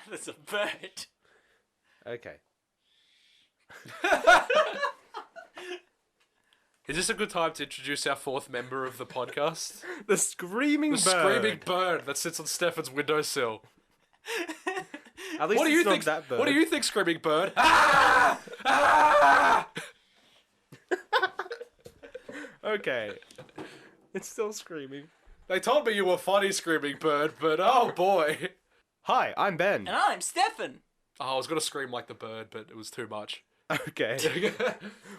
There's a bird. Okay. Is this a good time to introduce our fourth member of the podcast? The screaming bird. The screaming bird that sits on Stefan's windowsill. At least What do you it's not think? that bird. What do you think, screaming bird? Ah! Ah! Okay. It's still screaming. They told me you were funny, screaming bird, but oh boy. Hi, I'm Ben. And I'm Stefan. Oh, I was gonna scream like the bird, but it was too much. Okay.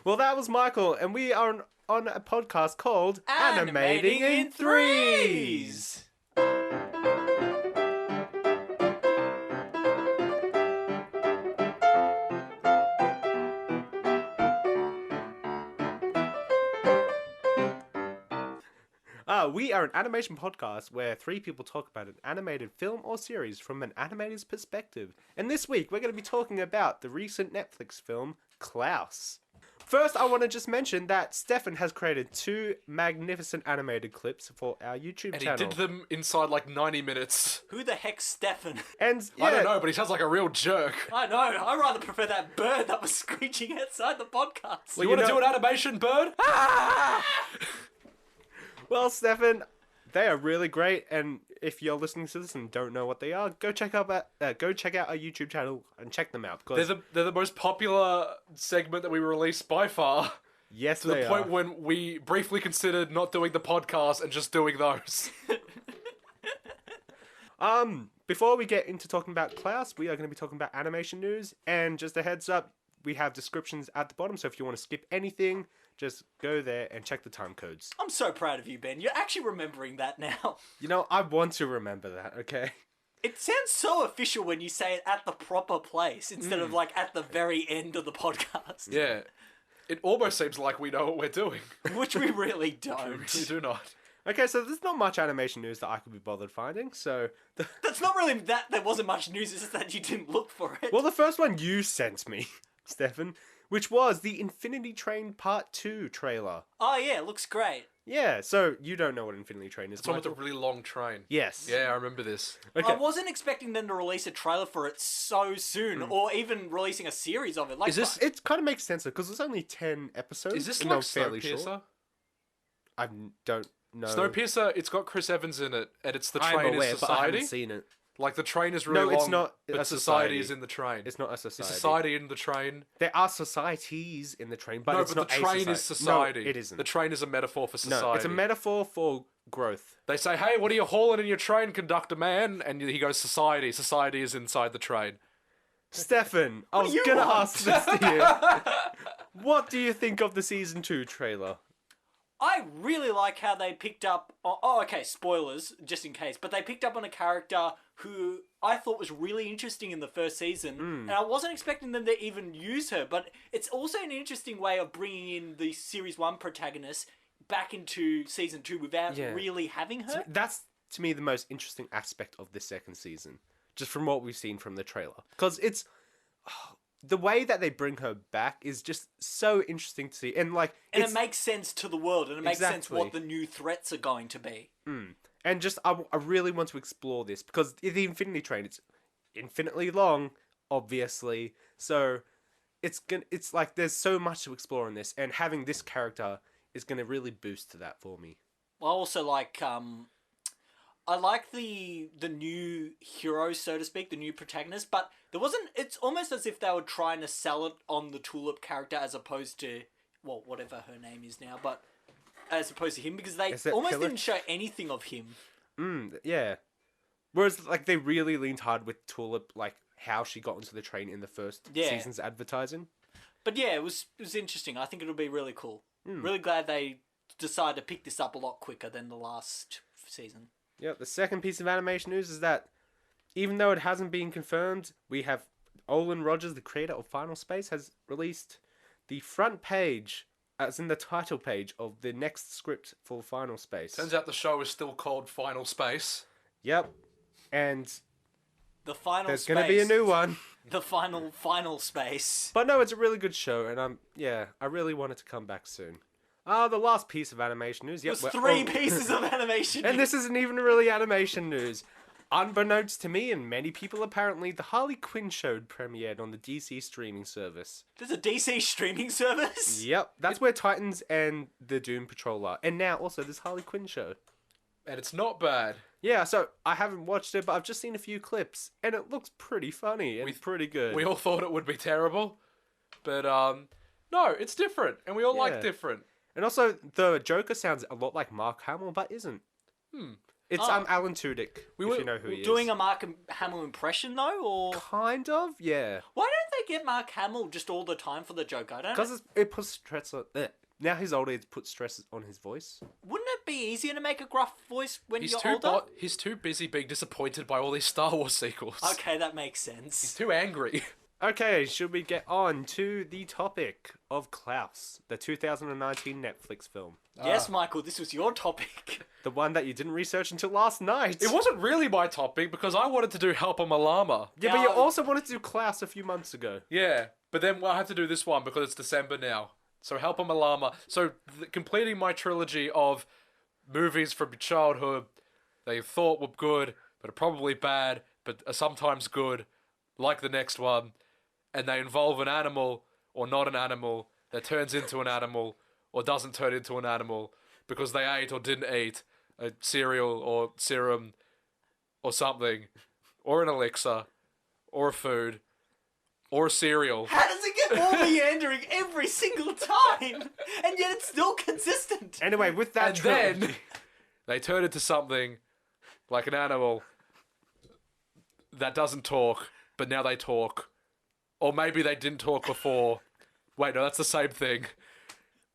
Well, that was Michael, and we are on a podcast called Animating in Threes. We are an animation podcast where three people talk about an animated film or series from an animator's perspective. And this week, we're going to be talking about the recent Netflix film, Klaus. First, I want to just mention that Stefan has created 2 magnificent animated clips for our YouTube channel. And he did them inside like 90 minutes. Who the heck's Stefan? And yeah, I don't know, but he sounds like a real jerk. I know. I rather prefer that bird that was screeching outside the podcast. Well, you want to do an animation, bird? Well, Stefan, they are really great, and if you're listening to this and don't know what they are, go check out our YouTube channel and check them out. Because They're the most popular segment that we released by far. yes, To the point when we briefly considered not doing the podcast and just doing those. Before we get into talking about Klaus, we are going to be talking about animation news, and just a heads up, we have descriptions at the bottom, so if you want to skip anything, just go there and check the time codes. I'm so proud of you, Ben. You're actually remembering that now. You know, I want to remember that, okay? It sounds so official when you say it at the proper place instead of like at the very end of the podcast. Yeah. It almost seems like we know what we're doing. Which we really don't. We do not. Okay, so there's not much animation news that I could be bothered finding, so... That's not really that there wasn't much news, it's just that you didn't look for it. Well, the first one you sent me, Stefan, which was the Infinity Train Part 2 trailer. Oh yeah, it looks great. Yeah, so you don't know what Infinity Train is, It's one with a Michael? really long train. Yes. Yeah, I remember this. Okay. I wasn't expecting them to release a trailer for it so soon, or even releasing a series of it. Like, Is this... It kind of makes sense, because it's only 10 episodes. Is this and like they're fairly short. Snowpiercer? I don't know. Snowpiercer, it's got Chris Evans in it, and it's the I'm train aware, is but I society. haven't seen it. Like, the train is really No, long, it's not but a society society. is in the train. It's not a Is society. society in the train? There are societies in the train, but No, it's but not the a train is society. No, it isn't. The train is a metaphor for society. No, it's a metaphor for growth. They say, hey, what are you hauling in your train, conductor man? And he goes, society. Society is inside the train. Stefan, I was do you gonna want? ask this to you. What do you think of the Season 2 trailer? I really like how they picked up... Oh, okay, spoilers, just in case. But they picked up on a character who I thought was really interesting in the first season. And I wasn't expecting them to even use her. But it's also an interesting way of bringing in the Series 1 protagonist back into Season 2 without really having her. That's, to me, the most interesting aspect of this second season. Just from what we've seen from the trailer. Because it's... the way that they bring her back is just so interesting to see. And, like... And it makes sense to the world. And it makes sense Exactly. what the new threats are going to be. And just, I really want to explore this. Because the Infinity Train, it's infinitely long, obviously. So, it's like, there's so much to explore in this. And having this character is going to really boost to that for me. I also like... I like the new hero, so to speak, the new protagonist, but there wasn't... It's almost as if they were trying to sell it on the Tulip character as opposed to, well, whatever her name is now, but as opposed to him, because they almost Pillage? didn't show anything of him. Yeah. Whereas, like, they really leaned hard with Tulip, like, how she got onto the train in the first season's advertising. But yeah, it was interesting. I think it'll be really cool. Really glad they decided to pick this up a lot quicker than the last season. Yeah, the second piece of animation news is that even though it hasn't been confirmed, we have Olin Rogers, the creator of Final Space, has released the front page, as in the title page, of the next script for Final Space. Turns out the show is still called Final Space. Yep. And The final there's space. going to be a new one. The final space. But no, it's a really good show, and I really want it to come back soon. The last piece of animation news. Yep, There's 3 pieces of animation. and this isn't even really animation news. Unbeknownst to me and many people apparently, the Harley Quinn show premiered on the DC streaming service. There's a DC streaming service? Yep, that's where Titans and the Doom Patrol are. And now also this Harley Quinn show. And it's not bad. Yeah, so I haven't watched it, but I've just seen a few clips, and it looks pretty funny and pretty good. We all thought it would be terrible, but no, it's different, and we all like different. And also, the Joker sounds a lot like Mark Hamill, but isn't. It's Alan Tudyk, if you know who he is. Doing a Mark Hamill impression, though, or... Kind of, yeah. Why don't they get Mark Hamill just all the time for the Joker? I don't know. Because it puts stress on... Now he's older, it puts stress on his voice. Wouldn't it be easier to make a gruff voice when He's you're older? He's too busy being disappointed by all these Star Wars sequels. Okay, that makes sense. He's too angry. Okay, should we get on to the topic of Klaus, the 2019 Netflix film? Yes, Michael, this was your topic. The one that you didn't research until last night. It wasn't really my topic because I wanted to do Help I'm a Llama. Yeah, but you also wanted to do Klaus a few months ago. Yeah, but then I have to do this one because it's December now. So Help I'm a Llama. So completing my trilogy of movies from childhood that you thought were good, but are probably bad, but are sometimes good, like the next one, and they involve an animal or not an animal that turns into an animal or doesn't turn into an animal because they ate or didn't eat a cereal or serum or something, or an elixir, or a food, or a cereal. How does it get more meandering every single time? And yet it's still consistent. Anyway, with that And then they turn into something like an animal that doesn't talk, but now they talk. Or maybe they didn't talk before. Wait, no, that's the same thing.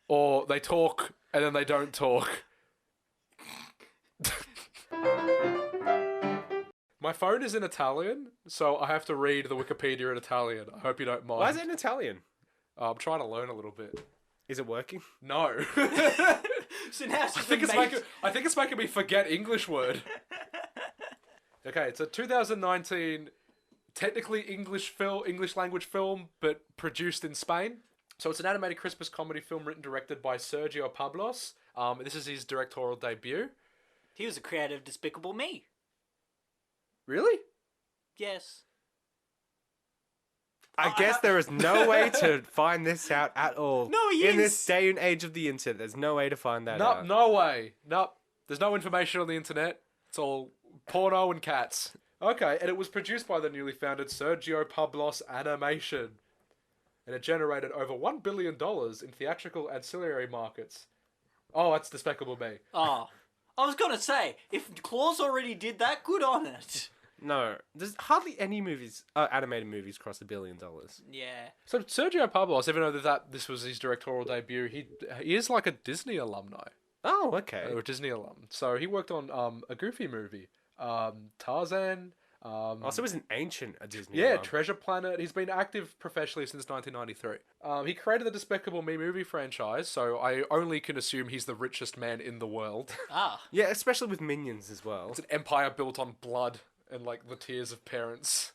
Or they talk and then they don't talk. My phone is in Italian, so I have to read the Wikipedia in Italian. I hope you don't mind. Why is it in Italian? I'm trying to learn a little bit. Is it working? No. So now it's I just think it's making me forget English word. Okay, it's a 2019 technically English language film, but produced in Spain. So it's an animated Christmas comedy film written and directed by Sergio Pablos. This is his directorial debut. He was a creator of Despicable Me. Really? Yes. I guess there is no way to find this out at all. No, he In is. this day and age of the internet, there's no way to find that out. No way. Nope. There's no information on the internet. It's all porno and cats. Okay, and it was produced by the newly founded Sergio Pablos Animation. And it generated over $1 billion in theatrical ancillary markets. Oh, that's Despicable Me. Oh. I was gonna say, if Klaus already did that, good on it. No, there's hardly any movies, animated movies cross $1 billion. Yeah. So Sergio Pablos, even though this was his directorial debut, he is like a Disney alumni. Oh, okay. Or a Disney alum. So he worked on a Goofy movie, Tarzan. So it was an ancient Disney. Yeah, alum. Treasure Planet. He's been active professionally since 1993. He created the Despicable Me movie franchise, so I only can assume he's the richest man in the world. Ah. Yeah, especially with Minions as well. It's an empire built on blood and like the tears of parents.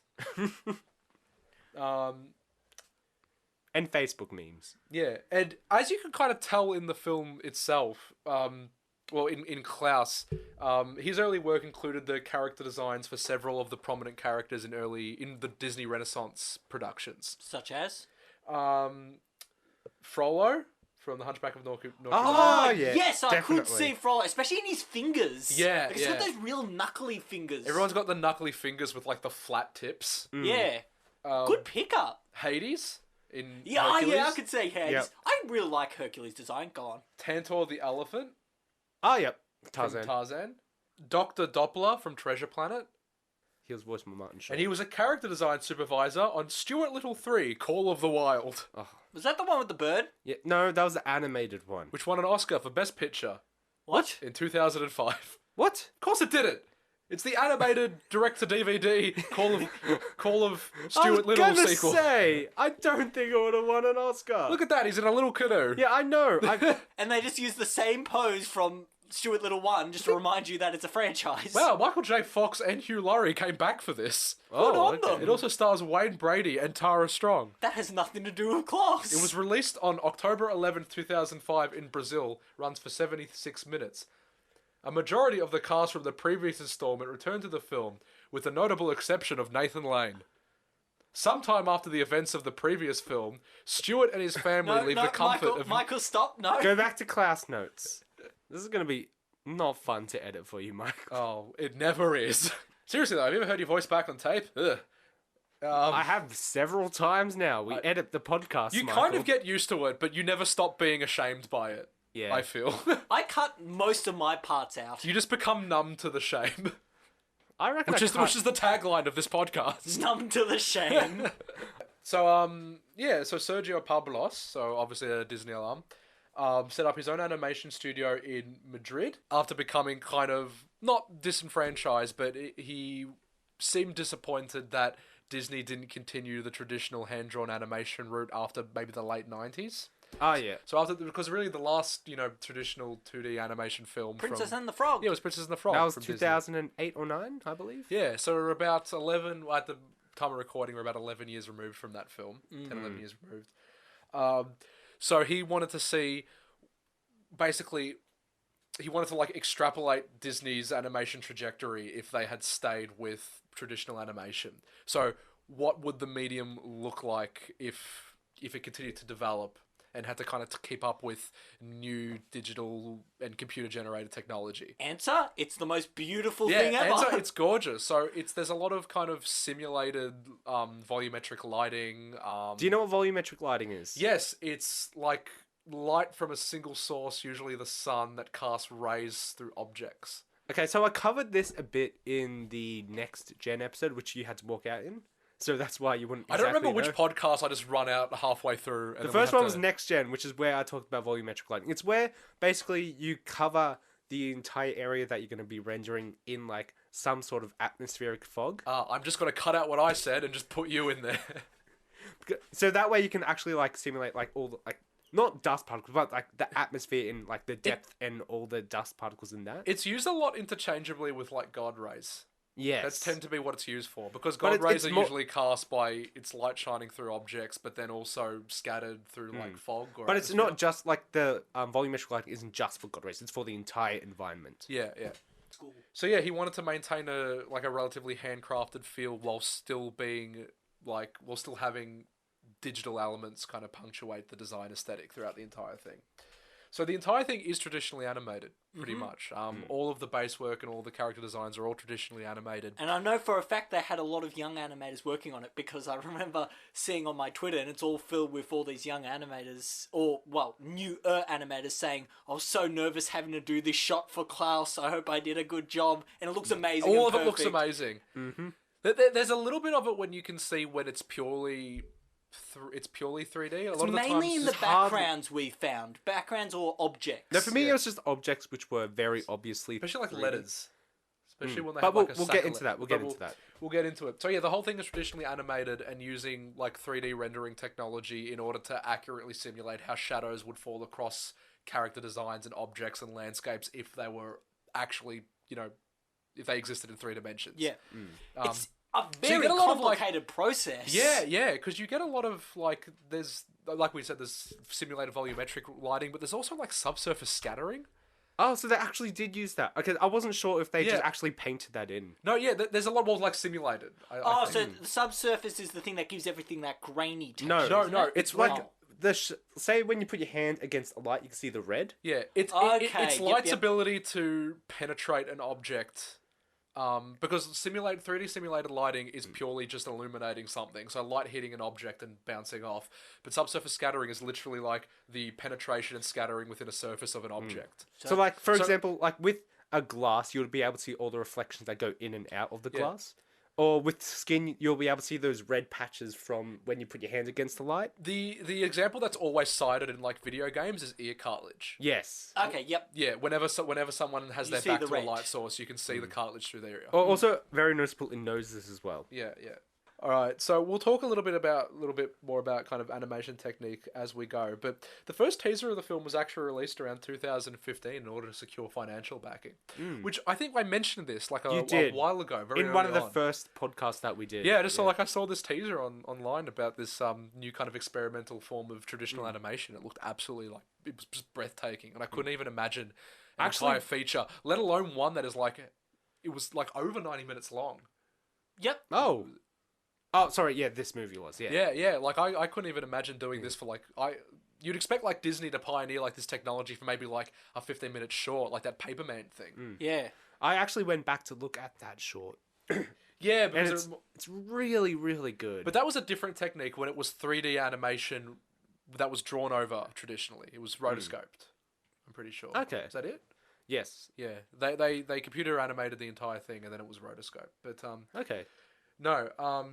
And Facebook memes. Yeah, and as you can kind of tell in the film itself, in Klaus, his early work included the character designs for several of the prominent characters in the Disney Renaissance productions. Such as? Frollo from The Hunchback of Notre Dame. Oh, yeah. Yes, I definitely. could see Frollo, especially in his fingers. Yeah, Like, he's yeah. got those real knuckly fingers. Everyone's got the knuckly fingers with like the flat tips. Yeah. Good pickup. Hades in Yeah, Hercules. yeah, I could say Hades. Yep. I really like Hercules' design. Go on. Tantor the elephant Oh, yep. from Tarzan. Tarzan. Dr. Doppler from Treasure Planet. He was voiced by Martin Short. And he was a character design supervisor on Stuart Little 3, Call of the Wild, Was that the one with the bird? Yeah, no, that was the animated one. which won an Oscar for Best Picture What? in 2005. What? Of course it didn't. It's the animated direct-to-DVD Call of Stuart Little I was gonna sequel. say, I don't think it would have won an Oscar. Look at that, he's in a little canoe. Yeah, I know. And they just use the same pose from Stuart Little 1 just to remind you that it's a franchise. Wow, Michael J. Fox and Hugh Laurie came back for this. Good on them. It also stars Wayne Brady and Tara Strong. That has nothing to do with Klaus. It was released on October 11th, 2005 in Brazil, runs for 76 minutes. A majority of the cast from the previous installment returned to the film, with the notable exception of Nathan Lane. Sometime after the events of the previous film, Stewart and his family leave the comfort of... Michael, stop, no. Go back to Klaus notes. This is going to be not fun to edit for you, Mike. Oh, it never is. Seriously though, have you ever heard your voice back on tape? Ugh. I have several times now. We edit the podcast, You Michael. kind of get used to it, but you never stop being ashamed by it. Yeah. I feel. I cut most of my parts out. You just become numb to the shame. I reckon Which is the tagline of this podcast. Numb to the shame. So Sergio Pablos, so obviously a Disney alum, set up his own animation studio in Madrid after becoming kind of, not disenfranchised, but he seemed disappointed that Disney didn't continue the traditional hand-drawn animation route after maybe the late 90s. Oh, yeah. So because really the last, traditional 2D animation film Princess and the Frog. Yeah, it was Princess and the Frog. That was from 2008 or 9, I believe. Disney. Yeah, so we're about 11, at the time of recording, we're about 11 years removed from that film. 10, 11 years removed. So he wanted to see, basically, he wanted to extrapolate Disney's animation trajectory if they had stayed with traditional animation. So what would the medium look like if it continued to develop and had to kind of keep up with new digital and computer-generated technology? Answer, it's the most beautiful thing ever. Answer, it's gorgeous. So there's a lot of kind of simulated volumetric lighting. Do you know what volumetric lighting is? Yes, it's like light from a single source, usually the sun, that casts rays through objects. Okay, so I covered this a bit in the Next Gen episode, which you had to walk out in. So that's why you wouldn't exactly I don't remember which know. podcast I just run out halfway through. And The first one was Next Gen, which is where I talked about volumetric lighting. It's where basically you cover the entire area that you're going to be rendering in some sort of atmospheric fog. I'm just going to cut out what I said and just put you in there. So that way you can actually simulate all the not dust particles, but the atmosphere in the depth and all the dust particles in that. It's used a lot interchangeably with God rays. Yes. That's tend to be what it's used for, because God rays are usually cast by its light shining through objects, but then also scattered through fog. But it's not just the volumetric lighting isn't just for God rays; it's for the entire environment. Yeah, yeah. It's cool. So yeah, he wanted to maintain a relatively handcrafted feel while still being while still having digital elements kind of punctuate the design aesthetic throughout the entire thing. So the entire thing is traditionally animated, pretty much. All of the base work and all the character designs are all traditionally animated. And I know for a fact they had a lot of young animators working on it, because I remember seeing on my Twitter, and it's all filled with all these young animators, or, newer animators saying, I was so nervous having to do this shot for Klaus, I hope I did a good job, and it looks amazing. All of it looks amazing. Mm-hmm. There's a little bit of it when you can see when it's purely 3D. A lot of the mainly times in the backgrounds we found. Backgrounds or objects. No, for me it was just objects which were very obviously especially 3D. letters. Especially when they but have we'll get into that. We'll get into that. We'll get into it. So yeah, the whole thing is traditionally animated and using 3D rendering technology in order to accurately simulate how shadows would fall across character designs and objects and landscapes if they were actually, if they existed in 3 dimensions. Yeah. It's a So you very get a lot of, complicated process. Yeah, because you get a lot of there's we said, there's simulated volumetric lighting, but there's also subsurface scattering. Oh, so they actually did use that. Okay, I wasn't sure if they Yeah. just actually painted that in. No, yeah, there's a lot more simulated. I So think. the subsurface is the thing that gives everything that grainy texture. No, isn't no, it? it's say when you put your hand against a light, you can see the red. Yeah, it's Okay, light's yep. ability to penetrate an object. Because 3D simulated lighting is purely just illuminating something, so light hitting an object and bouncing off. But subsurface scattering is literally the penetration and scattering within a surface of an object. So for example, with a glass, you'll be able to see all the reflections that go in and out of the glass. Or with skin, you'll be able to see those red patches from when you put your hand against the light. The example that's always cited in video games is ear cartilage. Yes. Okay, yep. Yeah, whenever someone has You their see back the to a red. light source, you can see the cartilage through their ear. Also, very noticeable in noses as well. Yeah. All right, so we'll talk a little bit more about kind of animation technique as we go. But the first teaser of the film was actually released around 2015 in order to secure financial backing, which I think I mentioned this a while ago, in one of the first podcasts that we did. Yeah, I saw this teaser online about this new kind of experimental form of traditional animation. It looked absolutely it was just breathtaking, and I couldn't even imagine Actually- entire feature, let alone one that is like, it was like over 90 minutes long. Yep. Oh, sorry. Yeah, this movie was. Yeah. Yeah. Like I couldn't even imagine doing this for like you'd expect like Disney to pioneer like this technology for maybe like a 15-minute short, like that Paperman thing. Yeah. I actually went back to look at that short, Yeah, and because it's really, really good. but that was a different technique when it was 3D animation that was drawn over traditionally. It was rotoscoped. I'm pretty sure. Okay. Is that it? yes. Yeah. They computer animated the entire thing and then it was rotoscoped. But Okay. no.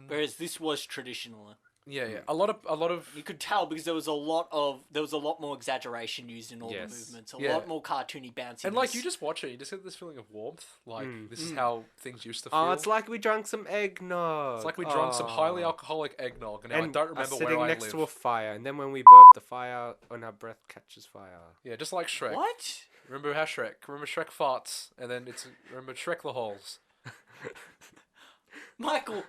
Whereas this was traditional. Yeah. A lot of You could tell because there was a lot more exaggeration used in all the Yes. movements, a Yeah. lot more cartoony bounciness. and like you just watch it, you just get this feeling of warmth. Like this is how things used to feel. Oh, it's like we drank some eggnog. It's like we drank some highly alcoholic eggnog, and now I don't remember sitting where next I live. to a fire, and then when we burp, the fire on our breath catches fire. Yeah, just like Shrek. What? Remember how Shrek? Remember Shrek farts, and then remember Shrek the holes. Michael,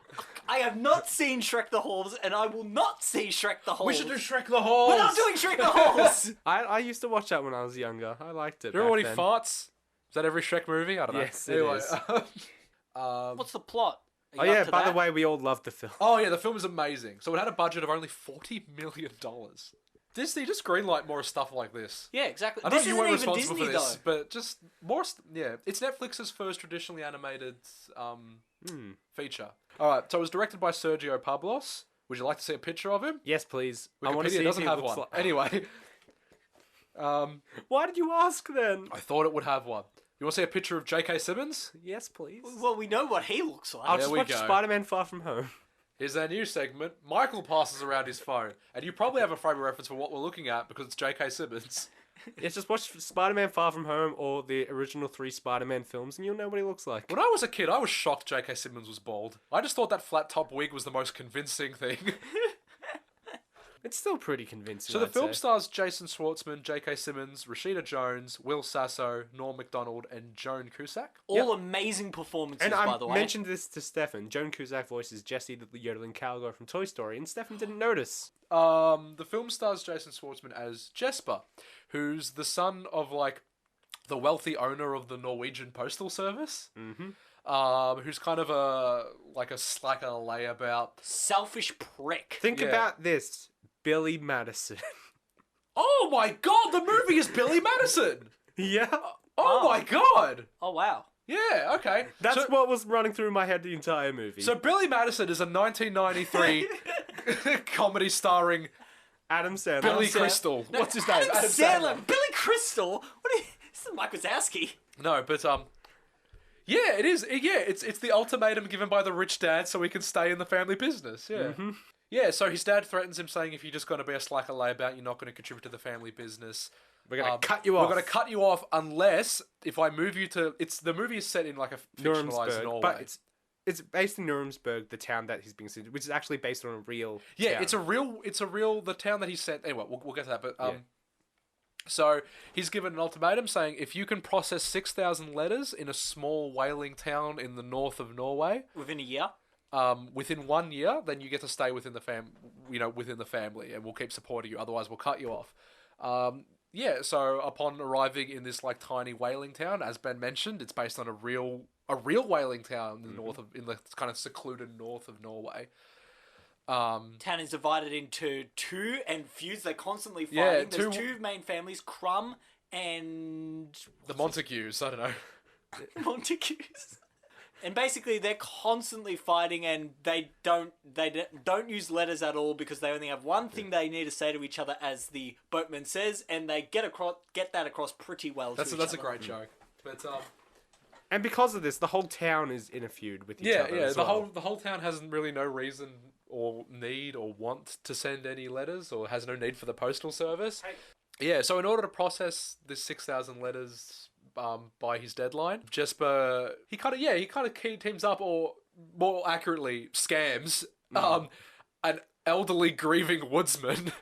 I have not seen Shrek the Halls, and I will not see Shrek the Halls. We should do Shrek the holes. We're not doing Shrek the Halls! I used to watch that when I was younger. I liked it. Do you remember when back he then. farts? Is that every Shrek movie? I don't know. Yes, it is. What's the plot? Oh Are you yeah. up to By the that? way, we all loved the film. Oh yeah, the film is amazing. So it had a budget of only $40 million. Disney just greenlight more stuff like this. Yeah, exactly. I know This you isn't weren't even responsible Disney, for this, though. but just more. Yeah, it's Netflix's first traditionally animated feature. All right, so it was directed by Sergio Pablos. Would you like to see a picture of him? Yes, please. I want to Wikipedia see doesn't if he have looks one. like- Anyway, Why did you ask then? I thought it would have one. You want to see a picture of J.K. Simmons? Yes, please. Well, we know what he looks like. I'll There just we watch go. Spider-Man: Far From Home. Here's our new segment. Michael passes around his phone, and you probably have a frame of reference for what we're looking at because it's J.K. Simmons. Yes, just watch Spider-Man: Far From Home or the original 3 Spider-Man films, and you'll know what he looks like. When I was a kid, I was shocked J.K. Simmons was bald. I just thought that flat top wig was the most convincing thing. It's still pretty convincing. So the I'd film say. stars Jason Schwartzman, J.K. Simmons, Rashida Jones, Will Sasso, Norm Macdonald, and Joan Cusack. All amazing performances, And by I the way. mentioned this to Stefan. Joan Cusack voices Jessie, the yodeling cowgirl from Toy Story, and Stefan didn't notice. The film stars Jason Schwartzman as Jesper, who's the son of like the wealthy owner of the Norwegian Postal Service. Who's kind of a slacker layabout. Selfish prick. Think Yeah. about this. Billy Madison. Oh my god, the movie is Billy Madison! Yeah. Oh my god! Oh, wow. Yeah, okay. That's so, what was running through my head the entire movie. so Billy Madison is a 1993 comedy starring Adam Sandler. Billy Sandler. Crystal. What's his name? Adam Sandler. Billy Crystal? What are you... This is Mike Wazowski. No, but yeah, it is. Yeah, it's the ultimatum given by the rich dad so he can stay in the family business. Yeah. Yeah, so his dad threatens him saying if you're just going to be a slacker layabout, you're not going to contribute to the family business. We're going to cut you off. We're going to cut you off unless if I move you to the movie is set in like a fictionalized Nuremberg. Norway. But it's based in Nuremberg, the town that he's being sent to, which is actually based on a real town. it's a real the town that he sent. Anyway, we'll get to that, but so he's given an ultimatum saying if you can process 6,000 letters in a small whaling town in the north of Norway Within a year? within 1 year, then you get to stay within the within the family, and we'll keep supporting you. Otherwise, we'll cut you off. Yeah. So upon arriving in this like tiny whaling town, as Ben mentioned, it's based on a real whaling town in the north of in the kind of secluded north of Norway. Town is divided into two and fused. They're constantly fighting. Yeah, There's two main families, Crumb and The Montagues. I don't know. Montagues. And basically, they're constantly fighting, and they don't use letters at all because they only have one thing they need to say to each other, as the boatman says, and they get that across pretty well. That's to a each other. great joke. But And because of this, the whole town is in a feud with each other. yeah. as The well. whole town has really no reason or need or want to send any letters, or has no need for the postal service. Yeah. So in order to process this 6,000 letters by his deadline, Jesper he kind of teams up, or more accurately, scams an elderly grieving woodsman.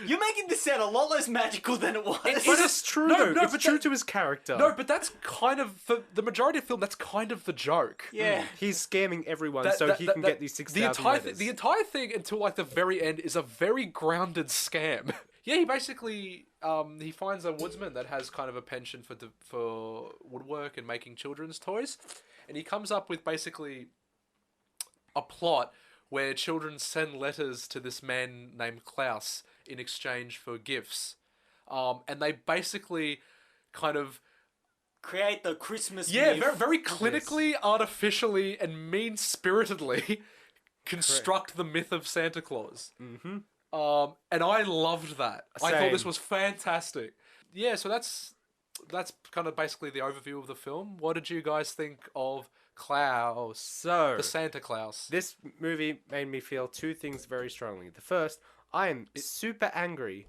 You're making this sound a lot less magical than it was. But it's true, though. It's true to his character. No, but that's kind of for the majority of the film. That's kind of the joke. yeah. He's scamming everyone so he can get these 6,000 letters. The entire thing until like the very end is a very grounded scam. Yeah, he basically he finds a woodsman that has kind of a penchant for woodwork and making children's toys, and he comes up with basically a plot where children send letters to this man named Klaus in exchange for gifts, and they basically kind of create the Christmas very, myth. very clinically, artificially, and mean-spiritedly construct the myth of Santa Claus. Mm-hmm. And I loved that. I thought this Same. was fantastic. Yeah, so that's kind of basically the overview of the film. What did you guys think of Klaus, So, the Santa Claus? this movie made me feel two things very strongly. The first, I am super angry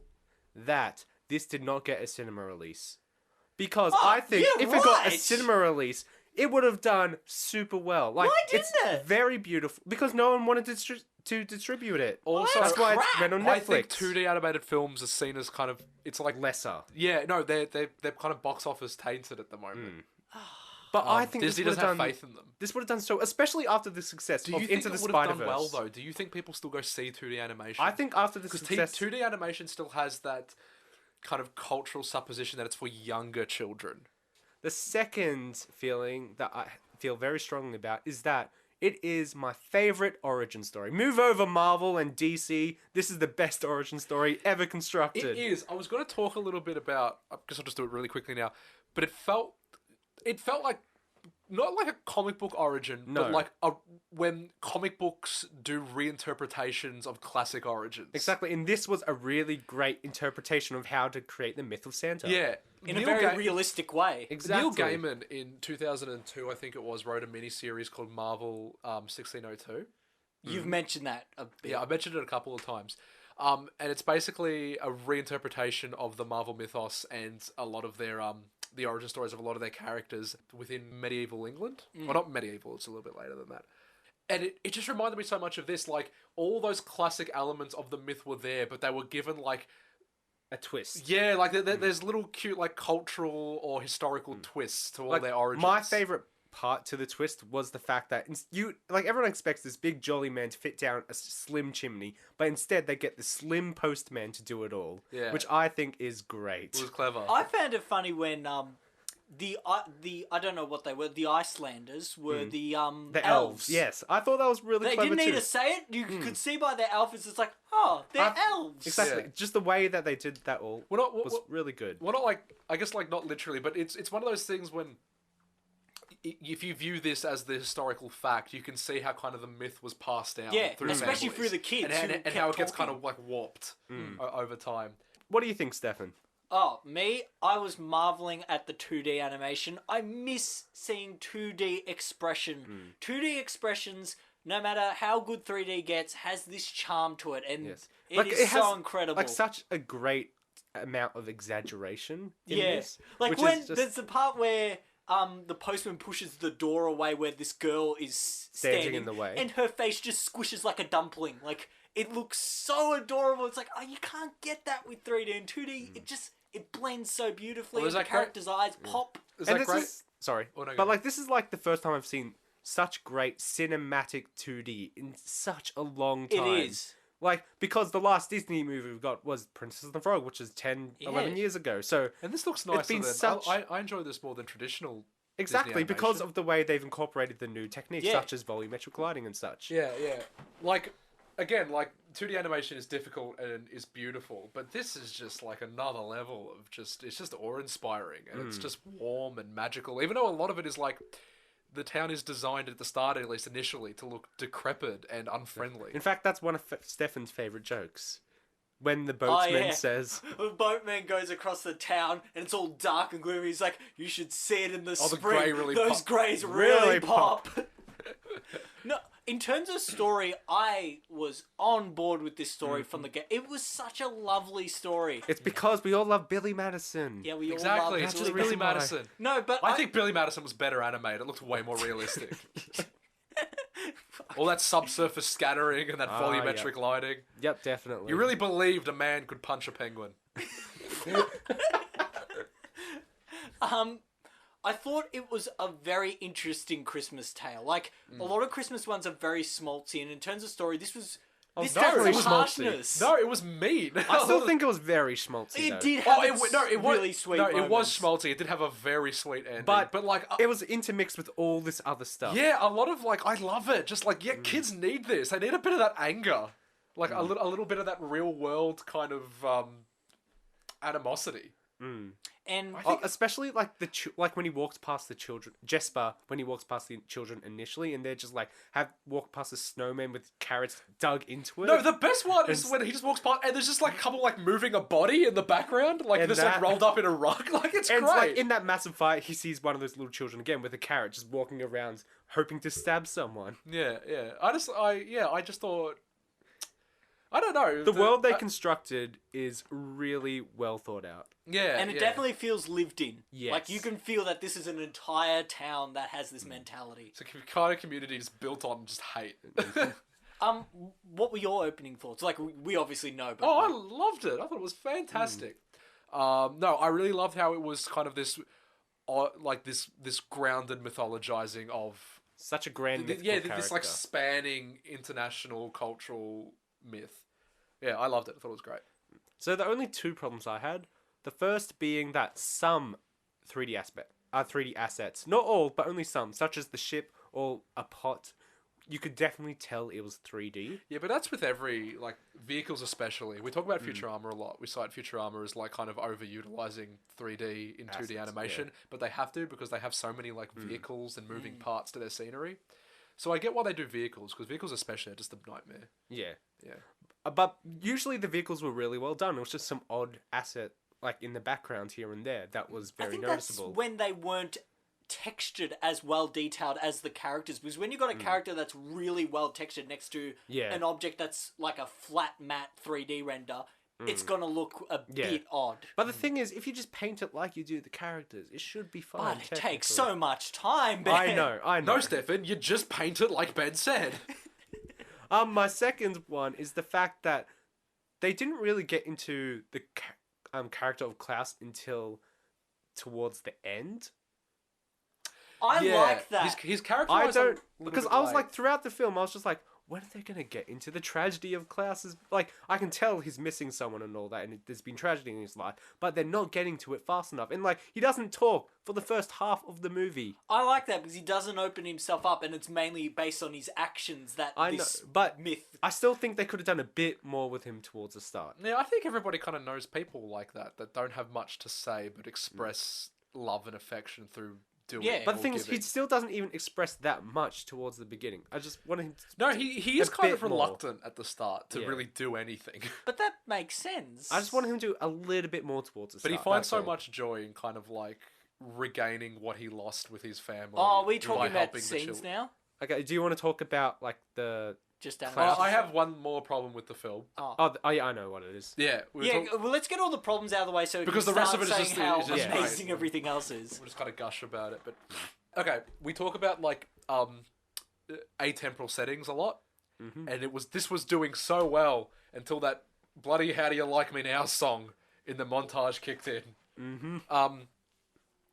that this did not get a cinema release. Because I think you're if it got a right. cinema release, it would have done super well. Like, Why didn't it's it? very beautiful. Because no one wanted to distribute it. Also, That's why it crap. went on Netflix. I think 2D animated films are seen as kind of, it's like, Lesser. yeah, no, they're kind of box office tainted at the moment. But I think Disney this would doesn't have have done faith in them. This would have done so, especially after the success Do of you think Into the it would have Spider-Verse. done well, though? Do you think people still go see 2D animation? I think after the Because success, 2D animation still has that kind of cultural supposition that it's for younger children. the second feeling that I feel very strongly about is that it is my favorite origin story. Move over Marvel and DC. This is the best origin story ever constructed. It is. I was going to talk a little bit about. I guess I'll just do it really quickly now. But it felt like not like a comic book origin, No. but like when comic books do reinterpretations of classic origins. Exactly, and this was a really great interpretation of how to create the myth of Santa. Yeah. in a very realistic way. Exactly. Neil Gaiman in 2002, I think it was, wrote a miniseries called Marvel 1602. You've mentioned that a bit. Yeah, I mentioned it a couple of times. And it's basically a reinterpretation of the Marvel mythos and a lot of their the origin stories of a lot of their characters within medieval England. Well, not medieval, it's a little bit later than that. And it just reminded me so much of this, like, all those classic elements of the myth were there, but they were given, like, A twist. yeah, like, there's little cute, like, cultural or historical twists to all Like, their origins. my favorite part to the twist was the fact that everyone expects this big jolly man to fit down a slim chimney, but instead they get the slim postman to do it all, Yeah. which I think is great. It was clever. I found it funny when the I don't know what they were. The Icelanders were the elves. Yes, I thought that was really They clever didn't need too. to say it. You could see by their outfits. It's like, oh, they're elves. Exactly, Yeah. just the way that they did that all was Well, really good. Well, not like, I guess, like, not literally, but it's one of those things when if you view this as the historical fact, you can see how kind of the myth was passed down. Yeah, through especially families. through the kids and, who and how it kept gets kind talking. of like warped over time. What do you think, Stefan? Oh, me? I was marveling at the 2D animation. I miss seeing 2D expression. 2D expressions, no matter how good 3D gets, has this charm to it, and Yes. it is so has, incredible. Like, such a great amount of exaggeration in Yeah. this. Like which when is just there's the part where the postman pushes the door away where this girl is standing in the way. and her face just squishes like a dumpling. Like, it looks so adorable. It's like, oh, you can't get that with 3D and 2D. It blends so beautifully. Well, And is the that great? characters' eyes pop. Is and that this great? is sorry, Oh, no, go but ahead. like this is like the first time I've seen such great cinematic 2D in such a long It time. is. Like, because the last Disney movie we got was Princess and the Frog, which is 10, 11 years ago. So, And this looks nicer been than... such- I enjoy this more than traditional exactly, Disney because animation. of the way they've incorporated the new techniques, Yeah. such as volumetric lighting and such. Yeah, yeah. Like, again, like, 2D animation is difficult and is beautiful, but this is just like another level of just... It's just awe-inspiring, and it's just warm and magical, even though a lot of it is like... The town is designed at the start, at least initially, to look decrepit and unfriendly. In fact, that's one of Stefan's favorite jokes. When the boatsman yeah. says, The boatman goes across the town and it's all dark and gloomy. He's like, you should see it in the Oh, the spring. grey really Those pop. greys Really really pop. No, in terms of story, I was on board with this story from the get. It was such a lovely story. it's because we all love Billy Madison. Yeah, we Exactly, all it's love just the reason Billy why. Madison. No, but I think Billy Madison was better animated. It looked way more realistic. All that subsurface scattering and that volumetric lighting. Yep, definitely. You really believed a man could punch a penguin. I thought it was a very interesting Christmas tale. Like, a lot of Christmas ones are very schmaltzy, and in terms of story, this was This no, definitely it was harshness. No, it was mean. I still think it was very schmaltzy. It though. did have it was really sweet No, it was moments. schmaltzy. It did have a very sweet ending. But like, it was intermixed with all this other stuff. yeah, a lot of like, I love it. Just like, yeah, kids need this. They need a bit of that anger, like a little bit of that real world kind of animosity. And Especially like like when he walks past the children, Jesper, when he walks past the children initially, and they're just like walk past a snowman with carrots dug into it. No, the best one is when he just walks past and there's just like a couple like moving a body in the background, like And this like that- rolled up in a rug. Like it's and great. like in that massive fight, he sees one of those little children again with a carrot just walking around, hoping to stab someone. Yeah. I just thought. I don't know. The world they constructed is really well thought out. Yeah, and it yeah. definitely feels lived in. Yes. Like, you can feel that this is an entire town that has this mentality. It's a kind of community just built on just hate. What were your opening thoughts? Like, we obviously know, but... Oh, I loved it. I thought it was fantastic. No, I really loved how it was kind of this, like this grounded mythologizing of Such a grand mythical this character. like spanning international cultural myth. Yeah, I loved it. I thought it was great. So the only two problems I had, the first being that some 3D assets, not all, but only some, such as the ship or a pot, you could definitely tell it was 3D. Yeah, but that's with every, like, vehicles especially. We talk about Futurama a lot. We cite Futurama as, like, kind of overutilizing 3D in 2D Assets, animation. yeah. But they have to because they have so many, like, vehicles and moving parts to their scenery. So I get why they do vehicles, because vehicles especially are just a nightmare. Yeah. Yeah. But usually the vehicles were really well done. It was just some odd asset, like in the background here and there, that was I very think noticeable. that's when they weren't textured as well detailed as the characters. Because when you got a character that's really well textured next to Yeah. an object that's like a flat matte 3D render, it's gonna look a bit odd. But the thing is, if you just paint it like you do the characters, it should be fine. But it takes technically. so much time, Ben. I know. No, Stefan, you just paint it like Ben said. My second one is the fact that they didn't really get into the character of Klaus until towards the end. I like that. His character. I don't, because I was like, throughout the film, I was just like, when are they going to get into the tragedy of Klaus's... Like, I can tell he's missing someone and all that, and there's been tragedy in his life, but they're not getting to it fast enough. And, like, he doesn't talk for the first half of the movie. I like that because he doesn't open himself up, and it's mainly based on his actions that I know, this but myth. I still think they could have done a bit more with him towards the start. Yeah, I think everybody kind of knows people like that don't have much to say but express love and affection through doing. Yeah. But the or thing is, giving. he still doesn't even express that much towards the beginning. I just wanted him to... No, he is a kind of bit more. reluctant at the start to Yeah. really do anything. But that makes sense. I just wanted him to do a little bit more towards the But start. he finds that's so all. much joy in kind of like regaining what he lost with his family. Oh, are we by talking about helping the scenes children. now? Okay, do you want to talk about, like, the... Just Klaus. animation. I have one more problem with the film. Oh, yeah, I know what it is. Yeah, we were Yeah, talk- well, let's get all the problems out of the way so we Because can the rest start of it is saying just- how is just amazing great. everything else is. we'll just kind of gush about it. But okay, we talk about like atemporal settings a lot, and this was doing so well until that bloody "How Do You Like Me Now" song in the montage kicked in.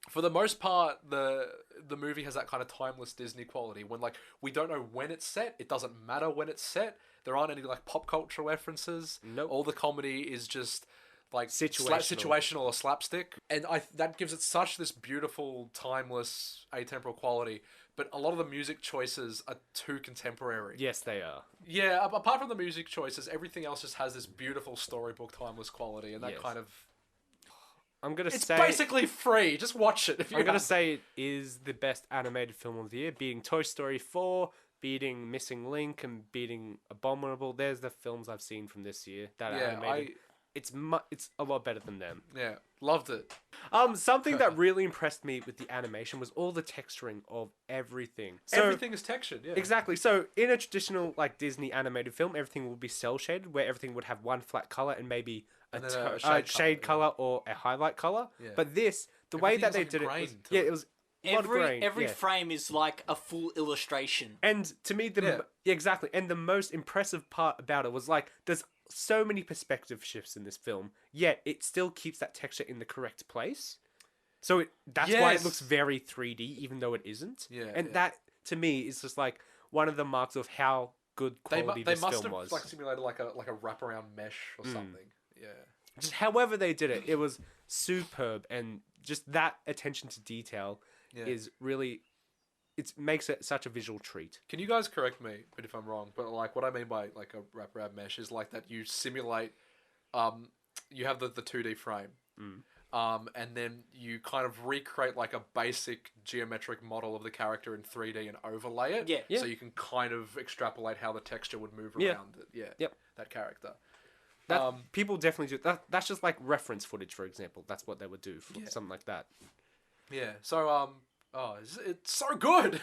For the most part, the movie has that kind of timeless Disney quality. When like we don't know when it's set, it doesn't matter when it's set. There aren't any like pop culture references. Nope. All the comedy is just like Situational. situational or slapstick, and that gives it such this beautiful, timeless, atemporal quality. But a lot of the music choices are too contemporary. Yes, they are. Yeah, apart from the music choices, everything else just has this beautiful storybook, timeless quality, and that Yes. kind of. I'm gonna It's say... basically free. Just watch it if you. I'm gonna say it is the best animated film of the year, beating Toy Story 4, beating Missing Link, and beating Abominable. There's the films I've seen from this year that are animated. It's a lot better than them. Yeah, loved it. Something that really impressed me with the animation was all the texturing of everything. So, Everything is textured. Yeah. Exactly. So in a traditional like Disney animated film, everything will be cell shaded, where everything would have one flat color and maybe a, And then a shade, shade color or a highlight color. Yeah. But this, the way that they Everything did was, like, it, was, grained to yeah, it. it was a lot of grain, Every yeah. frame is like a full illustration. And to me, Yeah. exactly. And the most impressive part about it was like, there's so many perspective shifts in this film, yet it still keeps that texture in the correct place. So that's why it Yes. looks very 3D, even though it isn't. Yeah, And yeah. that, to me, is just like one of the marks of how good They quality they this must film have was. like simulated like a wraparound mesh or something. Yeah. Just however they did it, it was superb, and just that attention to detail is really, it makes it such a visual treat. Can you guys correct me if I'm wrong? But like what I mean by like a wraparound mesh is like that you simulate, you have the 2D frame, and then you kind of recreate like a basic geometric model of the character in 3D and overlay it. Yeah. So you can kind of extrapolate how the texture would move Yeah. around it. Yeah. Yep. That character. That people definitely do that. That's just like reference footage, for example. That's what they would do for something like that. Yeah. So it's so good.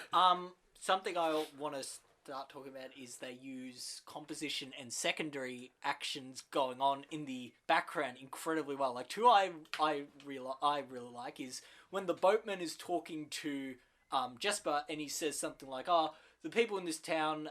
Something I want to start talking about is they use composition and secondary actions going on in the background incredibly well. Like two I really like is when the boatman is talking to Jesper and he says something like, the people in this town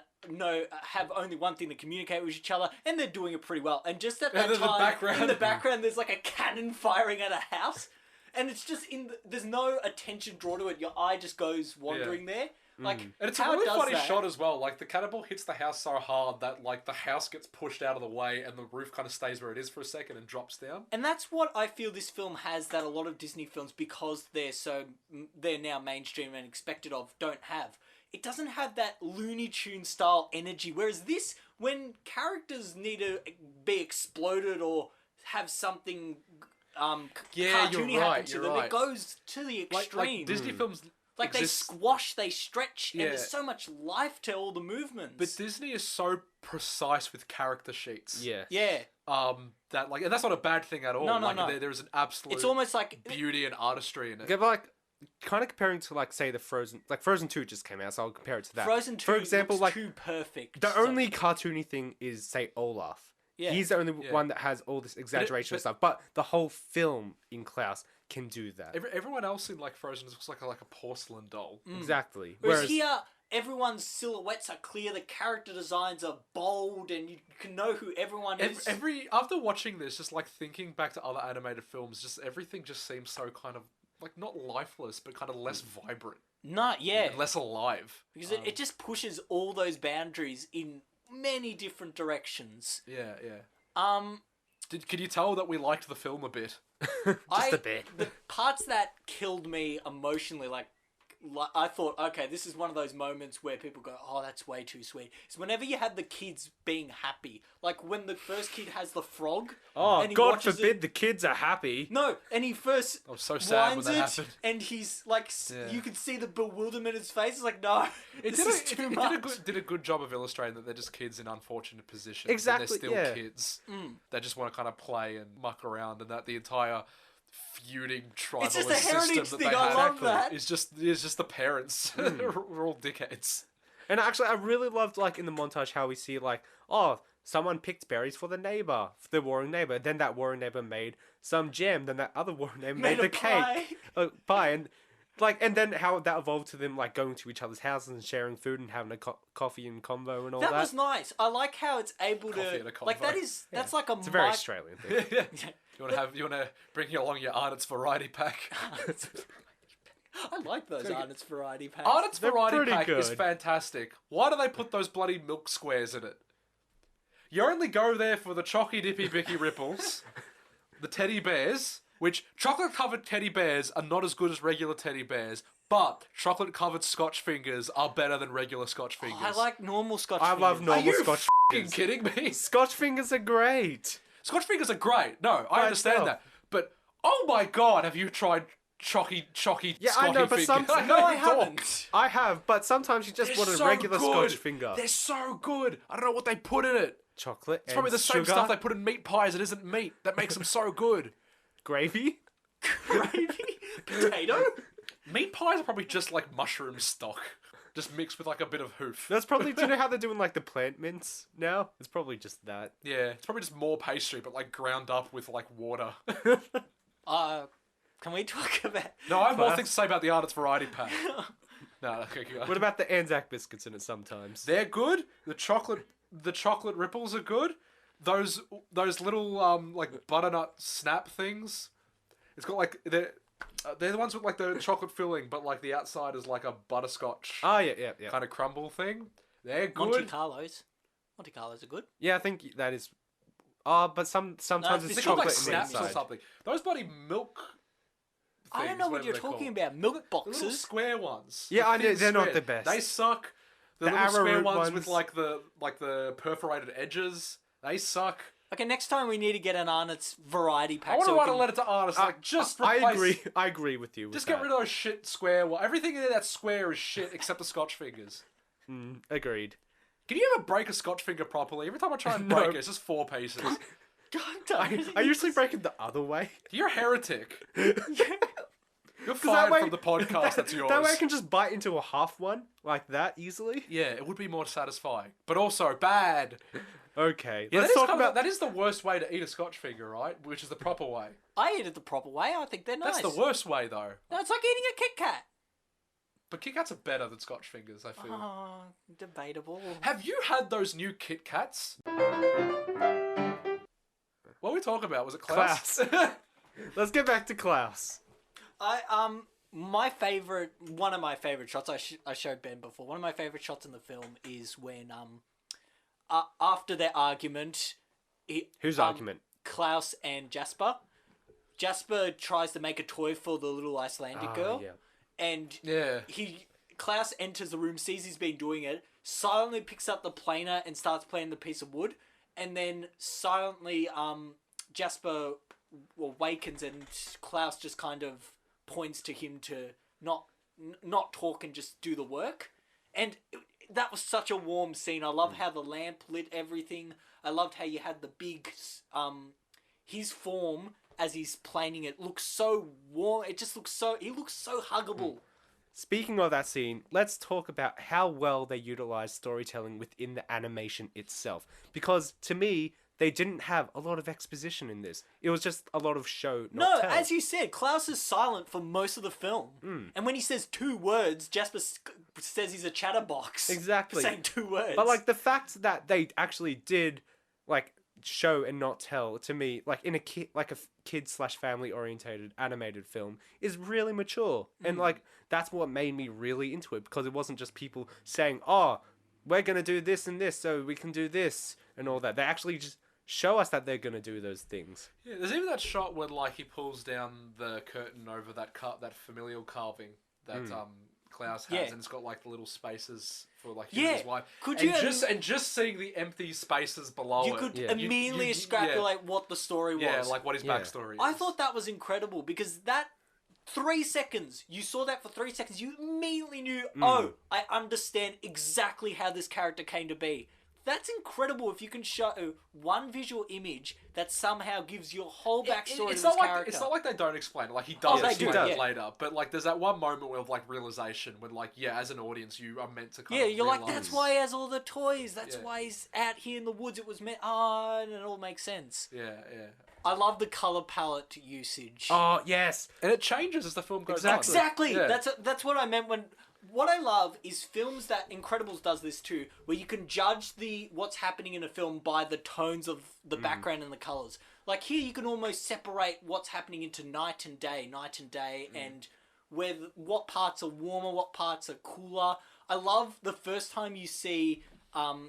have only one thing to communicate with each other, and they're doing it pretty well. And just at that time, in the background, there's like a cannon firing at a house, and it's just there's no attention drawn to it. Your eye just goes wandering there. Like, and it's a really funny shot as well. Like the cannonball hits the house so hard that like the house gets pushed out of the way, and the roof kind of stays where it is for a second and drops down. And that's what I feel this film has that a lot of Disney films, because they're now mainstream and expected of, don't have. It doesn't have that Looney Tunes style energy. Whereas this, when characters need to be exploded or have something cartoony happen to them, it goes to the extreme. Like Disney films, like they squash, they stretch, and there's so much life to all the movements. But Disney is so precise with character sheets. Yeah. Yeah. That like, and that's not a bad thing at all. No. There's an absolute. It's almost like beauty and artistry in it. Yeah, but like, kind of comparing to like say the Frozen 2 just came out, so I'll compare it to that. Frozen 2, for example, looks like too perfect. The only cartoony thing is say Olaf. Yeah. He's the only one that has all this exaggeration and stuff, but the whole film in Klaus can do that. Everyone else in like Frozen looks like a porcelain doll. Exactly. Whereas here, everyone's silhouettes are clear, the character designs are bold, and you can know who everyone is. After watching this, just like thinking back to other animated films, just everything just seems so kind of like not lifeless, but kind of less vibrant. And less alive. Because it just pushes all those boundaries in many different directions. Yeah. Can you tell that we liked the film a bit? Just a bit. The parts that killed me emotionally, like I thought, okay, this is one of those moments where people go, oh, that's way too sweet. It's whenever you had the kids being happy. Like when the first kid has the frog. Oh, and he God forbid the kids are happy. No, and he first I was so sad when that happened. And he's like, you could see the bewilderment in his face. It's like, no, this is too much. It did a good job of illustrating that they're just kids in unfortunate positions. Exactly, And they're still kids. They just want to kind of play and muck around, and that the entire feuding tribalist it's just a heritage system thing. that they I have love that. It's just the parents. We're all dickheads. And actually, I really loved like in the montage how we see like, oh, someone picked berries for the neighbor, for the warring neighbor. Then that warring neighbor made some jam. Then that other warring neighbor made the cake, pie, and like, and then how that evolved to them like going to each other's houses and sharing food and having a coffee and convo and all that. That was nice. I like how it's able to like that's like a. It's a very Australian thing. You want to bring along your Arnott's variety pack. I like those Arnott's variety packs. Arnott's variety pack is fantastic. Why do they put those bloody milk squares in it? You only go there for the Chocky Dippy Bicky Ripples, the teddy bears, which chocolate-covered teddy bears are not as good as regular teddy bears, but chocolate-covered Scotch fingers are better than regular Scotch fingers. I like normal Scotch fingers. I love normal Scotch fingers. Are you kidding me? Scotch fingers are great. Scotch fingers are great. No, I understand that. But, oh my God, have you tried chocky I know, but fingers? No, I haven't. I have, but sometimes you just want a regular Scotch finger. They're so good. I don't know what they put in it. Chocolate It's probably the same stuff they put in meat pies. It isn't meat. That makes them so good. Gravy? Potato? Meat pies are probably just like mushroom stock. Just mixed with like a bit of hoof. That's probably, do you know how they're doing like the plant mince now? It's probably just that. Yeah, it's probably just more pastry, but like ground up with like water. Can we talk about... No, I have more things to say about the Arnott's variety pack. No, okay, go on. What about the Anzac biscuits in it sometimes? They're good. The chocolate ripples are good. Those little like butternut snap things. It's got like they're the ones with like the chocolate filling, but like the outside is like a butterscotch. Oh yeah. Kind of crumble thing. They're good. Monte Carlos. Monte Carlos are good. Yeah, I think that is. Oh, but sometimes it's They're called chocolate like in the snaps or inside. something. Those bloody milk. I don't know what you're talking about. Milk The little boxes. square ones. Yeah, The I know, thin they're not square. the best. They suck. The The little square arrowroot ones with ones. like the perforated edges. They suck. Okay, next time we need to get an Arnott's variety pack. I want so to we write a can- letter to artists. Like, just I replace. agree. I agree with you. With Just that. get rid of those shit square. Everything in there that's square is shit except the Scotch fingers. Agreed. Can you ever break a Scotch finger properly? Every time I try and break it, it's just 4 pieces. I usually break it the other way. You're a heretic. You're 'Cause fired from the podcast. That's yours. That way I can just bite into a half one like that easily. Yeah, it would be more satisfying, but also bad. Okay, Yeah, let's talk about. that is the worst way to eat a Scotch finger, right? Which is the proper way. I eat it the proper way. I think they're nice. That's the worst way, though. No, it's like eating a Kit Kat. But Kit Kats are better than Scotch fingers, I feel. Oh, debatable. Have you had those new Kit Kats? What were we talking about? Was it Klaus? Let's get back to Klaus. One of my favorite shots. I showed Ben before. One of my favorite shots in the film is when after their argument, Whose argument? Klaus and Jasper. Jasper tries to make a toy for the little Icelandic girl, Yeah. and Yeah. Klaus enters the room, sees he's been doing it, silently picks up the planer and starts playing the piece of wood, and then silently Jasper awakens and Klaus just kind of points to him to not talk and just do the work. And that was such a warm scene. I love how the lamp lit everything. I loved how you had the big his form as he's planing it looks so warm. It just looks so he looks so huggable. Speaking of that scene, let's talk about how well they utilized storytelling within the animation itself. Because to me, they didn't have a lot of exposition in this. It was just a lot of show, not tell. As you said, Klaus is silent for most of the film. And when he says 2 words, Jasper says he's a chatterbox. Exactly. Saying 2 words. But like the fact that they actually did like show and not tell, to me, like in a kid/family orientated animated film, is really mature. And like that's what made me really into it, because it wasn't just people saying, "Oh, we're gonna do this and this, so we can do this," and all that. They actually just show us that they're gonna do those things. Yeah, there's even that shot when like he pulls down the curtain over that familial carving that Klaus has, and it's got like the little spaces for like him and his wife. And just seeing the empty spaces below you could immediately extrapolate what the story was. Yeah, like what his backstory is. I thought that was incredible, because that 3 seconds, you saw that for 3 seconds, you immediately knew, oh, I understand exactly how this character came to be. That's incredible if you can show one visual image that somehow gives you a whole backstory to this character. It's not like they don't explain it. Like, he does they do, explain it yeah. later. But, like, there's that one moment where, like, realization when, like, yeah, as an audience, you are meant to kind Yeah, of you're like, realize- that's why he has all the toys. That's Yeah. why he's out here in the woods. It was meant... and it all makes sense. Yeah. I love the colour palette usage. Oh yes, And it changes as the film goes on. Exactly. Yeah. That's what I meant when... What I love is films that Incredibles does this too, where you can judge what's happening in a film by the tones of the background and the colours. Like here, you can almost separate what's happening into night and day, and what parts are warmer, what parts are cooler. I love the first time you see Alva's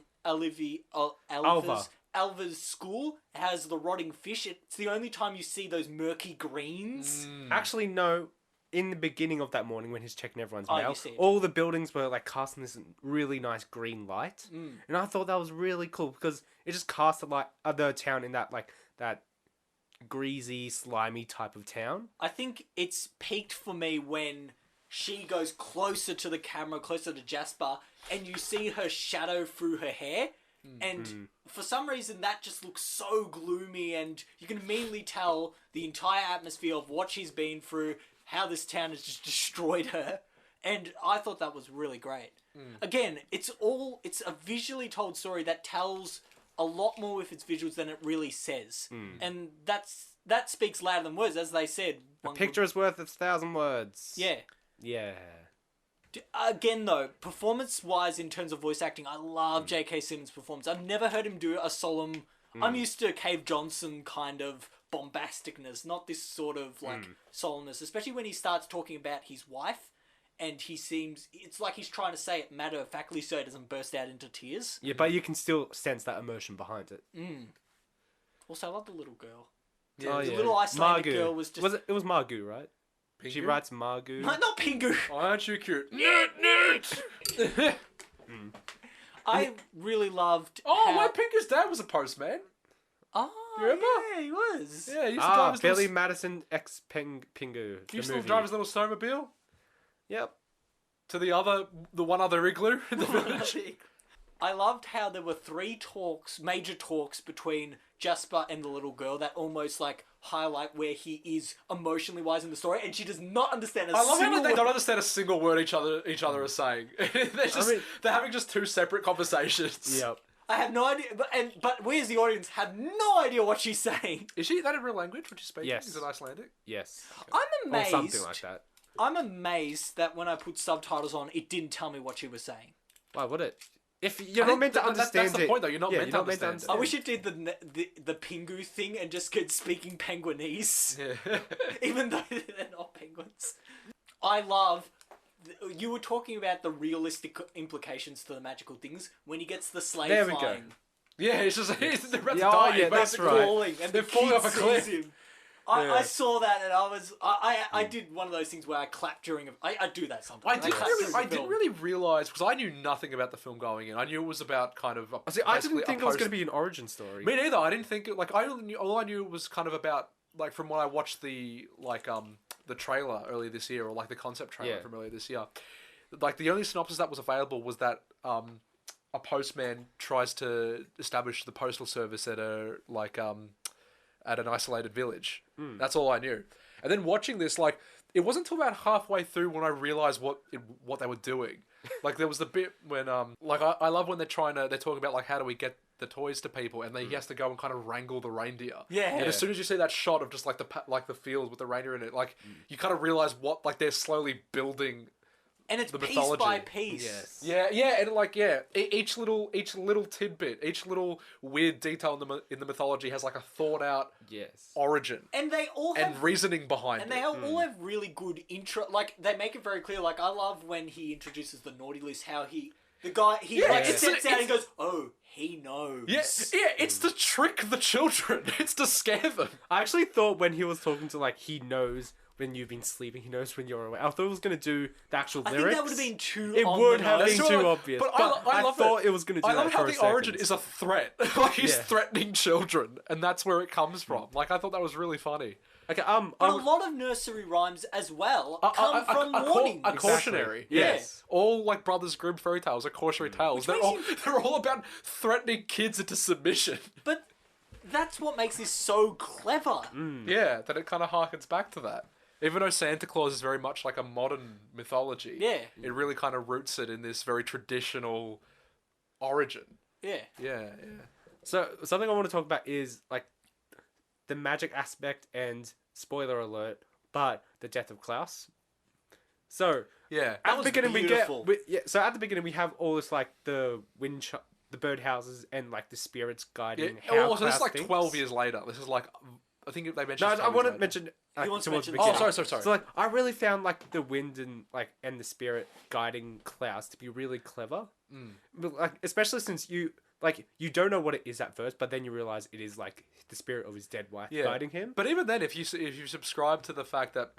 school has the rotting fish. It's the only time you see those murky greens. actually no. In the beginning of that morning when he's checking everyone's mail, you see it. all the buildings were like casting this really nice green light, and I thought that was really cool because it just cast like the town in that greasy, slimy type of town. I think it's peaked for me when she goes closer to the camera, closer to Jasper, and you see her shadow through her hair. And for some reason, that just looks so gloomy, and you can immediately tell the entire atmosphere of what she's been through, how this town has just destroyed her. And I thought that was really great. Again, it's a visually told story that tells a lot more with its visuals than it really says. And that speaks louder than words, as they said. A picture is worth 1,000 words. Yeah. Yeah. Again, though, performance-wise, in terms of voice acting, I love J.K. Simmons' performance. I've never heard him do a solemn... I'm used to Cave Johnson kind of bombasticness, not this sort of, like, solemnness. Especially when he starts talking about his wife and it's like he's trying to say it matter-of-factly so he doesn't burst out into tears. Yeah, but you can still sense that emotion behind it. Also, I love the little girl. Oh, The yeah. little Icelandic Margu. girl was just... It was Margu, right? She Pingu? writes Margu. No, not Pingu. Aren't you cute? Nerd. I really loved Oh, how... my Pingu's dad was a postman. Oh, Remember? yeah, he was. Yeah, he used to drive his Billy little... Madison ex Pingu. He used to drive his little snowmobile Yep. to the one other igloo in the village. I loved how there were major talks between Jasper and the little girl that almost like highlight where he is emotionally wise in the story, and she does not understand a I love single how they word. don't understand a single word each other are saying. They're having just two separate conversations. Yep. I have no idea, but we as the audience have no idea what she's saying. Is that a real language? What she's speaking? Yes. Is it Icelandic? Yes. I'm Or amazed. something like that. I'm amazed that when I put subtitles on, it didn't tell me what she was saying. Why would it? If you're not meant to understand that's the point, though. You're not meant to understand. I wish it did the Pingu thing and just kept speaking Penguinese, Yeah. even though they're not penguins. I love. You were talking about the realistic implications to the magical things when he gets the sleigh There we go. flying. Yeah, it's just they're about to Yeah, die. yeah, that's basically. right. Falling, and They're the falling kid off a cliff. sees him. Yeah. I saw that and I did one of those things where I clapped during I do that sometimes. I clap didn't really realise, because I knew nothing about the film going in. I knew it was about kind of... See, I basically didn't think it was going to be an origin story. Me neither. I didn't think... all I knew was kind of about... Like, from when I watched the trailer earlier this year, or like the concept trailer from earlier this year. Like, the only synopsis that was available was that a postman tries to establish the postal service at at an isolated village. That's all I knew. And then watching this, like, it wasn't until about halfway through when I realised what they were doing. Like, there was the bit when, I love when they're talking about, like, how do we get the toys to people, and then he has to go and kind of wrangle the reindeer. Yeah. And as soon as you see that shot of just, like, the field with the reindeer in it, like, you kind of realise what, like, they're slowly building... And it's the piece mythology. by piece. Yes. Yeah, and like each little tidbit, each little weird detail in the mythology has like a thought out Yes. origin And they all have and reasoning behind And it. they all have really good intro. Like, they make it very clear. Like, I love when he introduces the naughty list, how it sets out and goes, oh, he knows. Yeah, it's to trick the children. It's to scare them. I actually thought when he was talking to, like, he knows when you've been sleeping, he knows when you're awake. I thought it was going to do the actual I lyrics. think that would have been too It on would the have nose. been That's too right. obvious. But But I love thought that. it was going to do I that love for how a the second. origin is a threat. Like, he's Yeah. threatening children, and that's where it comes from. Like, I thought that was really funny. Okay, But a lot of nursery rhymes as well come from a warnings. cautionary. Exactly. Yes. All like Brothers Grimm fairy tales are cautionary tales. Which They're all about threatening kids into submission. But that's what makes this so clever. Yeah, that it kind of harkens back to that. Even though Santa Claus is very much like a modern mythology, Yeah. it really kind of roots it in this very traditional origin. Yeah. Yeah. So, something I want to talk about is, like, the magic aspect and, spoiler alert, but the death of Klaus. So, Yeah. at the was beginning beautiful. so at the beginning we have all this, like, the birdhouses and, like, the spirits guiding how Also, this is Klaus like thinks. 12 years later. This is like, I think they mentioned. No, it's I 12 want years to later. mention He wants to towards the mention- beginning. Oh, sorry. So, like, I really found, like, the wind and the spirit guiding Klaus to be really clever. But, like, especially since you don't know what it is at first, but then you realize it is, like, the spirit of his dead wife guiding him. But even then, if you subscribe to the fact that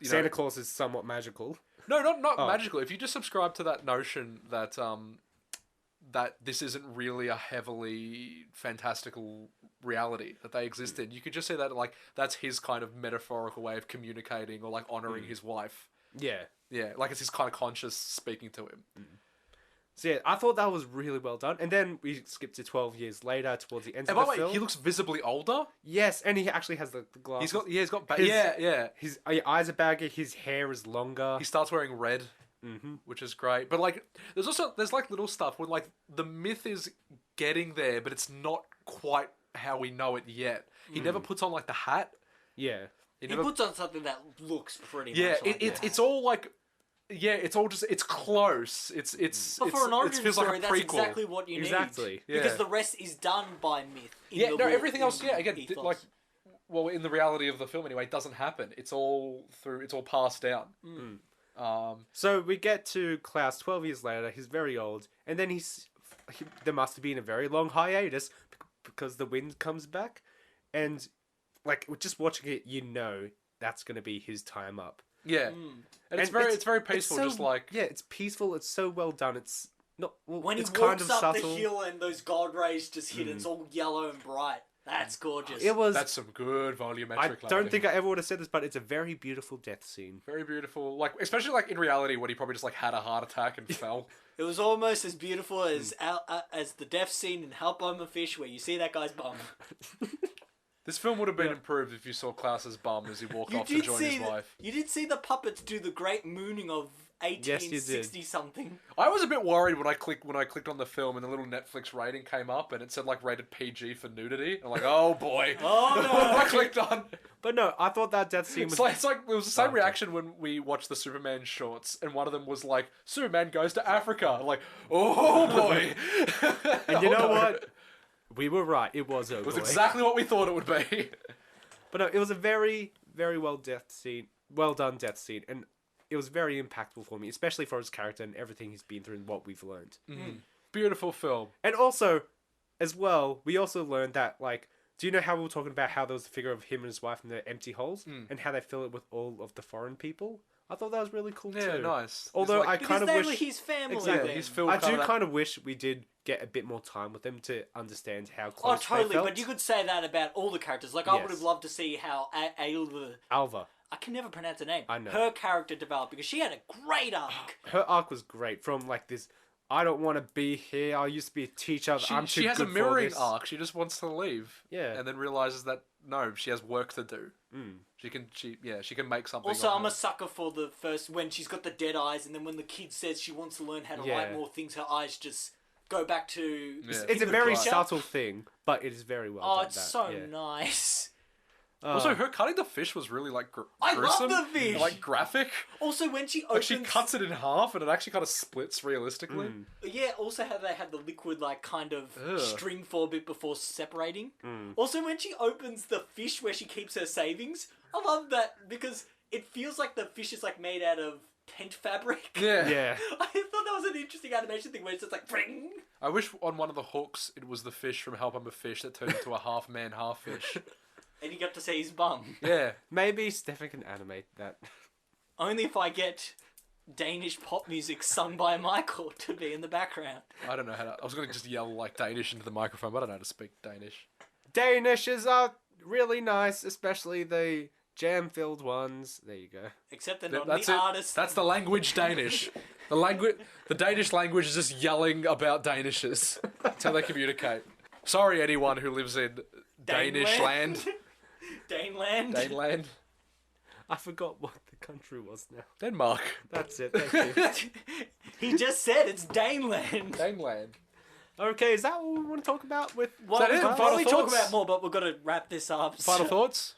Santa Claus is somewhat magical. No, not magical. If you just subscribe to that notion that that this isn't really a heavily fantastical reality that they exist in, you could just say that like that's his kind of metaphorical way of communicating or like honoring his wife. Yeah. Yeah, like it's his kind of conscious speaking to him. So yeah, I thought that was really well done. And then we skip to 12 years later towards the end And of by the the way, film. he looks visibly older. Yes, and he actually has the glasses. He's got His- yeah. His eyes are baggy, his hair is longer. He starts wearing red, which is great. But like, there's like little stuff where like the myth is getting there, but it's not quite how we know it yet. He never puts on like the hat. Yeah. He puts on something that looks pretty Yeah, much like it's all like, yeah, it's all just it's close. But for an origin it feels story, like a that's prequel. exactly what you Exactly, need. Because yeah. the rest is done by myth. Yeah, no, everything else. Yeah, again, ethos. like, well, in the reality of the film anyway, it doesn't happen. It's all passed down. So we get to Klaus 12 years later. He's very old, and then there must have been a very long hiatus because the wind comes back, and like just watching it, that's gonna be his time up. Yeah, and it's very peaceful. It's peaceful. It's so well done. It's not when it's he walks kind of up subtle. the hill and those god rays just hit, it's all yellow and bright. That's gorgeous. That's some good volumetric I lighting. don't think I ever would have said this, but it's a very beautiful death scene. Very beautiful. Like, especially like in reality when he probably just like had a heart attack and fell. It was almost as beautiful as the death scene in Help I'm a Fish, where you see that guy's bum. This film would have been improved if you saw Klaus's bum as he walked off to join his wife. You did see the puppets do the great mooning of 1860 something. I was a bit worried when I clicked on the film and the little Netflix rating came up and it said like rated PG for nudity. I'm like, oh boy. Oh no. I clicked on. But no, I thought that death scene was... It's like it was the same reaction when we watched the Superman shorts and one of them was like, Superman goes to Africa. I'm like, oh boy. And you know what? We were right. It was It was exactly what we thought it would be. But no, it was a very, very well done death scene, and it was very impactful for me, especially for his character and everything he's been through and what we've learned. Beautiful film. And also, as well, we also learned that, like, do you know how we were talking about how there was the figure of him and his wife in the empty holes, and how they fill it with all of the foreign people? I thought that was really cool too. Yeah, nice. Although I kind of wish his family. Exactly. Then. I do kind of wish we did get a bit more time with them to understand how close Oh, totally. they felt. But you could say that about all the characters. Like, I would have loved to see how Alva. I can never pronounce her name. I know. Her character developed because she had a great arc. Her arc was great. From like this, I don't want to be here. I used to be a teacher. I'm too She has good a mirroring for this. arc. She just wants to leave. Yeah. And then realizes that no, she has work to do. She can make something. Also, of I'm it. a sucker for the first when she's got the dead eyes, and then when the kid says she wants to learn how to Yeah. write more things, her eyes just go back to. Yeah. It's a very picture. subtle thing, but it is very well done. Oh, it's so nice. Also, her cutting the fish was really like I love gruesome, the fish! like graphic. Also, when she Like opens, she cuts it in half, and it actually kind of splits realistically. yeah. Also, how they had the liquid like kind of Ugh. string for a bit before separating. Also, when she opens the fish where she keeps her savings, I love that because it feels like the fish is like made out of tent fabric. Yeah. Yeah. I thought that was an interesting animation thing where it's just like, bring. I wish on one of the hooks it was the fish from Help I'm a Fish that turned into a half man, half fish. And you got to see his bum. Yeah. Maybe Stefan can animate that. Only if I get Danish pop music sung by Michael to be in the background. I don't know how to. I was going to just yell like Danish into the microphone, but I don't know how to speak Danish. Danishes are really nice, especially the jam-filled ones. There you go. Except they're not That's the it. artist. That's the language Danish. The Danish language is just yelling about Danishes. That's how they communicate. Sorry, anyone who lives in Danish land. Daneland. Daneland. I forgot what the country was now. Denmark. That's it, thank you. He just said it's Daneland. Daneland. Okay, is that what we want to talk about with... Well, that it? we'll Final probably talk thoughts? about more, but we've got to wrap this up. Final thoughts?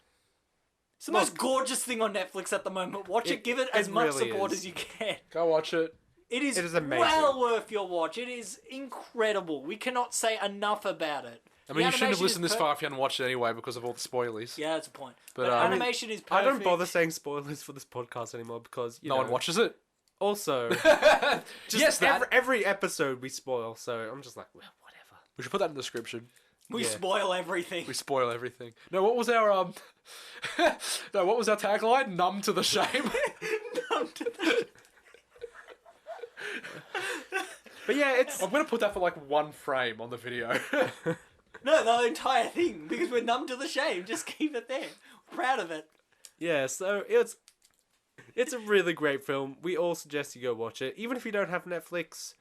It's the most gorgeous thing on Netflix at the moment. Watch it, give it as much really support is. as you can. Go watch it. It is amazing. well worth your watch. It is incredible. We cannot say enough about it. I mean, you shouldn't have listened this far if you hadn't watched it anyway because of all the spoilers. Yeah, that's a point. But, But I mean, animation is perfect. I don't bother saying spoilers for this podcast anymore because, No one watches it. Also, Yes, that. every episode we spoil, so I'm just like, well, whatever. We should put that in the description. We Yeah. spoil everything. We spoil everything. No, what was our what was our tagline? Numb to the shame. But yeah, it's... I'm gonna put that for like one frame on the video. No, the entire thing, because we're numb to the shame. Just keep it there. Proud of it. Yeah, so it's a really great film. We all suggest you go watch it. Even if you don't have Netflix,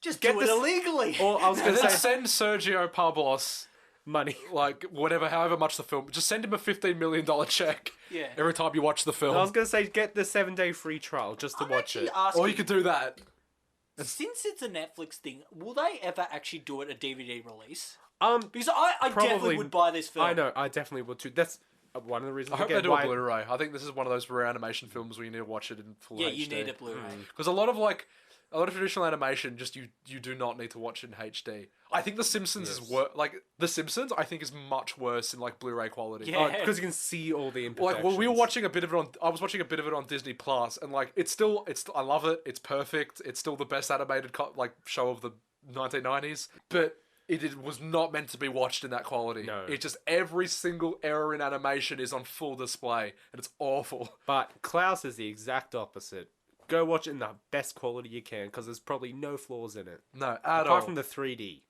Just Get do it this- illegally. or I was going And to then say send Sergio Pablos money. like whatever, however much the film. Just send him a $15 million check. Yeah. Every time you watch the film. I was going to say get the 7-day free trial just to I'm watch actually it. asking, Or you could do that. since it's a Netflix thing, will they ever actually do it a DVD release? Because Because I definitely Probably- would buy this film. I know, I definitely would too. That's one of the reasons I hope they again, do why... a Blu-ray. I think this is one of those rare animation films where you need to watch it in full Yeah, HD. you need a Blu-ray. Because a lot of like A lot of traditional animation, just you do not need to watch it in HD. I think The Simpsons is The Simpsons, I think, is much worse in like Blu-ray quality. Yeah. Because you can see all the imperfections. Like, well, we were watching a bit of it on. I was watching a bit of it on Disney Plus, and like, it's still. I love it. It's perfect. It's still the best animated show of the 1990s. But it was not meant to be watched in that quality. No. It's just every single error in animation is on full display, and it's awful. But Klaus is the exact opposite. Go watch it in the best quality you can, because there's probably no flaws in it. No, at all. Apart from the 3D.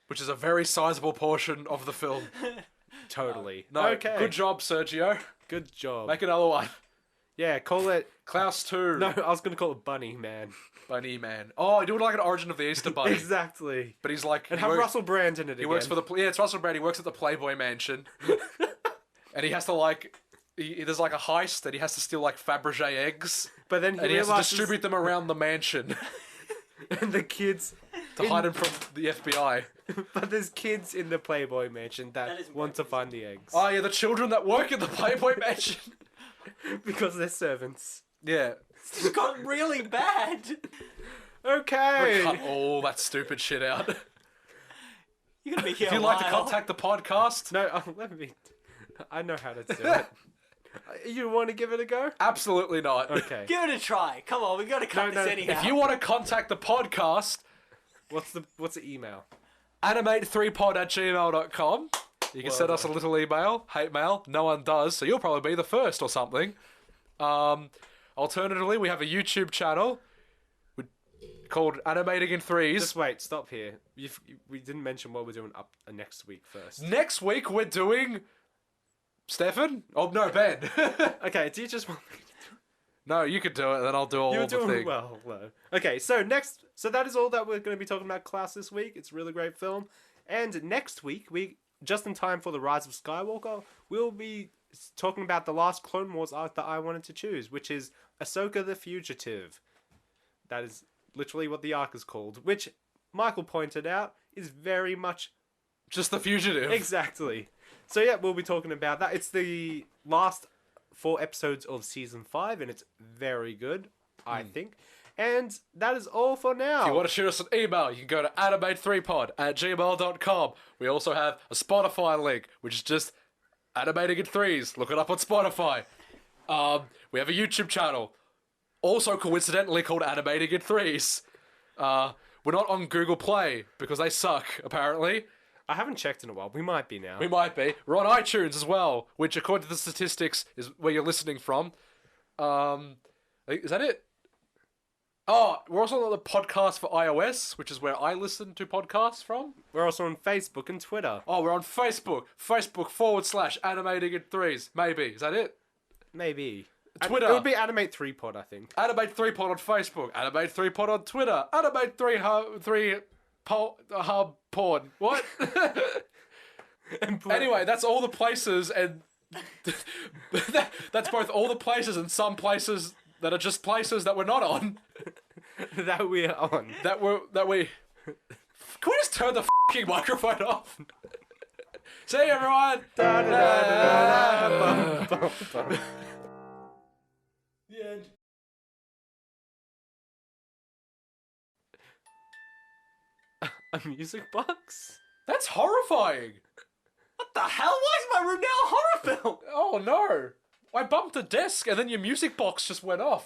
Which is a very sizable portion of the film. Totally. No, Okay. good job, Sergio. Good job. Make another one. Yeah, call it... Klaus 2. No, I was going to call it Bunny Man. Bunny Man. Oh, do it like an Origin of the Easter Bunny. Exactly. But he's like... And have Russell Brand in it again. He works for the... Yeah, it's Russell Brand. He works at the Playboy Mansion. And he has to like... There's like a heist that he has to steal like Fabergé eggs. But then he has to distribute them around the mansion. And the kids... to hide him from the FBI. But there's kids in the Playboy Mansion that want to find the eggs. Oh yeah, the children that work in the Playboy Mansion. Because they're servants. Yeah. It's got really bad. Okay. Cut all that stupid shit out. You're gonna be here If you'd like to contact the podcast... No, let me... I know how to do it. You want to give it a go? Absolutely not. Okay. Give it a try. Come on, we gotta cut this anyhow. If you want to contact the podcast... What's the email? animate3pod@gmail.com. You can send us a little email, hate mail. No one does, so you'll probably be the first or something. Alternatively, we have a YouTube channel called Animating in Threes. Just wait, stop here. We didn't mention what we're doing up next week first. Next week, we're doing... Stefan? Oh, no, Ben. Okay, do you just want me to No, you could do it, and then I'll do all You're the doing thing. well. Okay, so that is all that we're going to be talking about Klaus this week. It's a really great film. And next week, just in time for the Rise of Skywalker, we'll be talking about the last Clone Wars arc that I wanted to choose, which is Ahsoka the Fugitive. That is literally what the arc is called, which Michael pointed out is very much... Just the fugitive. Exactly. So yeah, we'll be talking about that. It's the last 4 episodes of Season 5, and it's very good, I think. And that is all for now. If you want to shoot us an email, you can go to animate3pod@gmail.com. We also have a Spotify link, which is just Animating in Threes. Look it up on Spotify. We have a YouTube channel, also coincidentally called Animating in Threes. We're not on Google Play, because they suck, apparently. I haven't checked in a while. We might be now. We might be. We're on iTunes as well, which, according to the statistics, is where you're listening from. Is that it? Oh, we're also on the podcast for iOS, which is where I listen to podcasts from. We're also on Facebook and Twitter. Oh, we're on Facebook. Facebook.com/Animating in Threes. Maybe. Is that it? Maybe. Twitter. It would be Animate 3 Pod, I think. Animate3pod on Facebook. Animate3pod on Twitter. Animate3 hub porn. What? Anyway, that's all the places, and that's both all the places and some places that are just places that we're not on. That we're on. That we. Can we just turn the fucking microphone off? See you, everyone. The end. A music box? That's horrifying. What the hell? Why is my room now a horror film? Oh no! I bumped a desk and then your music box just went off.